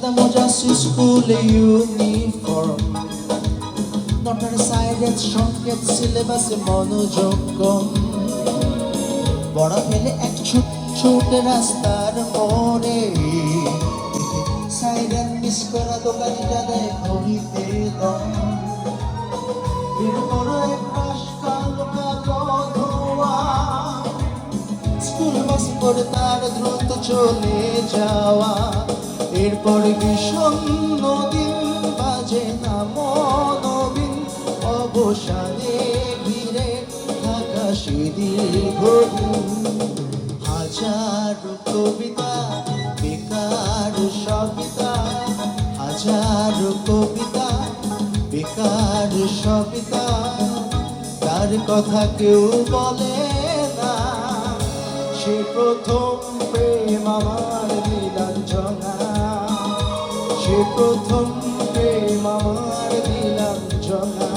সাদা মোজা স্কুলে ইউনিফর্ম, নটার সাইডের সংকেত সিলেবাসে মনোযোগ কম। বড় ফেলে এক ছুট ছুট রাস্তার মোড়ে, সাইডের মিস করা দোকানিটা দেয় ঘড়িতে দম। এরপর এক মাস কালো কালো ধোয়া, স্কুল বাস করে তার দ্রুত চলে যাওয়া। এরপর বিষণ্ণ দিন বাজে না মনোবিন, অবসানে ঘিরে থাকা সে দীর্ঘদিন। হাজার কবিতা বেকার সবিতা, হাজার কবিতা বেকার সবিতা, তার কথা কেউ বলে না। সে প্রথম প্রেম আমার নীলাঞ্জনা, সে প্রথম প্রেম আমার নীলাঞ্জনা।